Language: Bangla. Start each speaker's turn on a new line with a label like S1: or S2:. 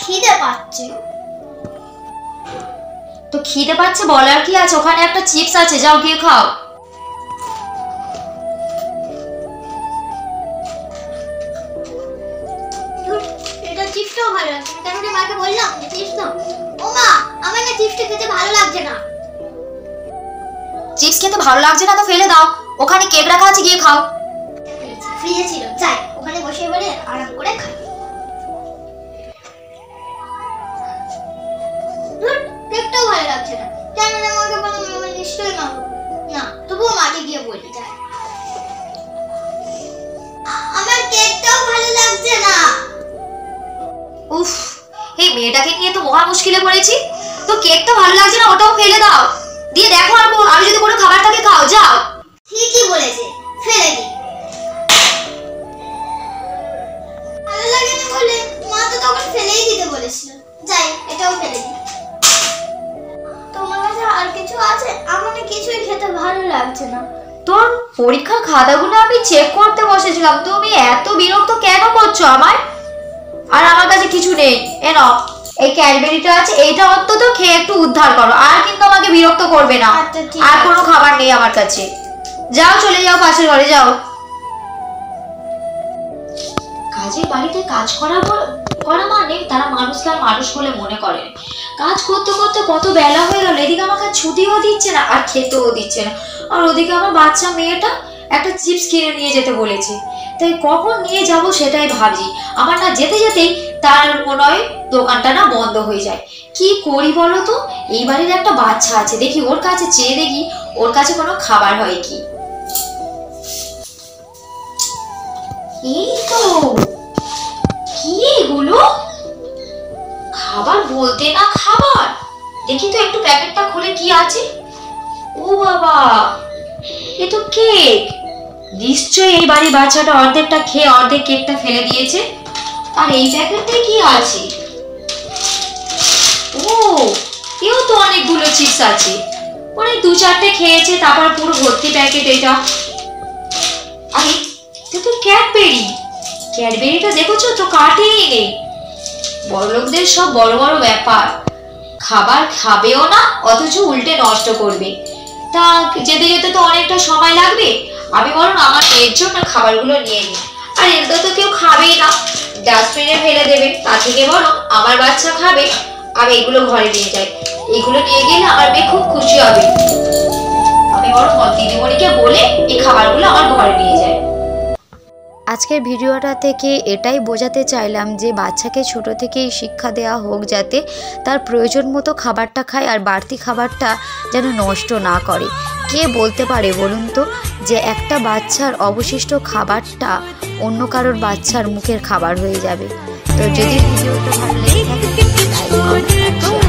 S1: খিদে পাচ্ছে।
S2: তো খিদে পাচ্ছে বলার কি আছে, ওখানে একটা চিপস আছে, যাও গিয়ে খাও।
S1: এটা চিপসটাও ভালো লাগছে না, তারপরে মাকে বললাম যে চিপস দাও। ও মা, আমার না চিপসটা খেতে ভালো লাগছে না।
S2: চিপস খেতে ভালো লাগছে না তো ফেলে দাও, ওখানে কেক রাখা আছে, গিয়ে খাও।
S1: ফ্রিজে ছিল, যাই ওখানে বসে এবারে আরাম করে খাই। কেকটাও ভালো লাগছে না, কেন না আমাকে বললাম আমি নিশ্চয়ই খাবো না, তবুও মাকে গিয়ে বলি যাই। আমার কেকটাও ভালো লাগছে না।
S2: উফ, এই মেয়েটাকে নিয়ে তো মহা মুশকিলে পড়েছি। তো কেকটা ভালো লাগছে না, ওটাও ফেলে দাও, দিয়ে দেখো আমি যদি কোনো খাবার থাকে খাও, যাও।
S1: ঠিকই বলেছে, ফেলে দিই। ভালো লাগে না বলে মা তো তখন ফেলেই দিতে বলেছিল, যাই এটাও ফেলে দিই। তোমার কাছে আর কিছু আছে? আমার না কিছুই খেতে ভালো লাগছে না।
S2: তোর পরীক্ষার খাতাগুলো আমি চেক করতে বসেছিলাম, তুমি এত বিরক্ত কেন করছো আমায়? আর আমার কাছে কিছু নেই, এ নাও এই ক্যাডবেরিটা আছে, এইটা অন্তত খেয়ে একটু উদ্ধার করো, আর কিন্তু আমাকে বিরক্ত করবে না। আর কোনো খাবার নেই আমার কাছে, যাও চলে যাও পাশের ঘরে যাও। কাজের বাড়িতে কাজ করা মানে তারা মানুষকে আর মানুষ বলে মনে করে। কাজ করতে করতে কত বেলা হয়ে গেল, এদিকে আমাকে ছুটিও দিচ্ছে না আর খেতেও দিচ্ছে না, আর ওদিকে আমার বাচ্চা মেয়েটা একটা চিপস কিনে নিয়ে যেতে বলেছে, তাই কখন নিয়ে যাব সেটাই ভাবছি। আমার না যেতে যেতেই তার মনে হয় দোকানটা না বন্ধ হয়ে যায়। কি করি বলো তো, এই বাড়ির একটা বাচ্চা আছে, দেখি ওর কাছে চেয়ে দেখি ওর কাছে কোনো খাবার হয় কি। এই তো, কি এগুলো খাবার বলতে না খাবার, দেখি তো একটু প্যাকেটটা খুলে কি আছে। ও বাবা, এ তো কেক, নিশ্চয়ই এই বাড়ির বাচ্চাটা অর্ধেকটা খেয়ে অর্ধেক কেকটা ফেলে দিয়েছে। আর এই প্যাকেটটায় কি আছে? ও, এও তো অনেকগুলো চিপস আছে, মানে দু চারটে খেয়েছে, তারপর পুরো ভর্তি প্যাকেট এটা। আরে এটা তো ক্যাডবেরিটা দেখেছো তো, কাটেই নেই। বড়লোকদের সব বড় বড় ব্যাপার, খাবার খাবেও না অথচ উল্টে নষ্ট করবে। তা যেতে যেতে তো অনেকটা সময় লাগবে, আমি বরং আমার মেয়ের জন্য খাবারগুলো নিয়ে নিই। আর এগুলো তো কেউ খাবেই না, ডাস্টবিনে ফেলে দেবে, তার থেকে বরং আমার বাচ্চা খাবে। আমি এগুলো ঘরে নিয়ে যাই, এগুলো নিয়ে গেলে আমার মেয়ে খুব খুশি হবে। আমি বরং দিদিমণিকে বলে এই খাবারগুলো আমার ঘরে নিয়ে যাই।
S3: আজকের ভিডিওটা থেকে এটাই বোঝাতে চাইলাম যে বাচ্চাকে ছোট থেকেই শিক্ষা দেওয়া হোক যাতে তার প্রয়োজন মতো খাবারটা খায়, আর বাড়তি খাবারটা যেন নষ্ট না করে। কে বলতে পারে বলুন তো যে একটা বাচ্চার অবশিষ্ট খাবারটা অন্য কারোর বাচ্চার মুখের খাবার হয়ে যাবে। তো যদি ভিডিওটা ভালো লেগে থাকে লাইক কমেন্ট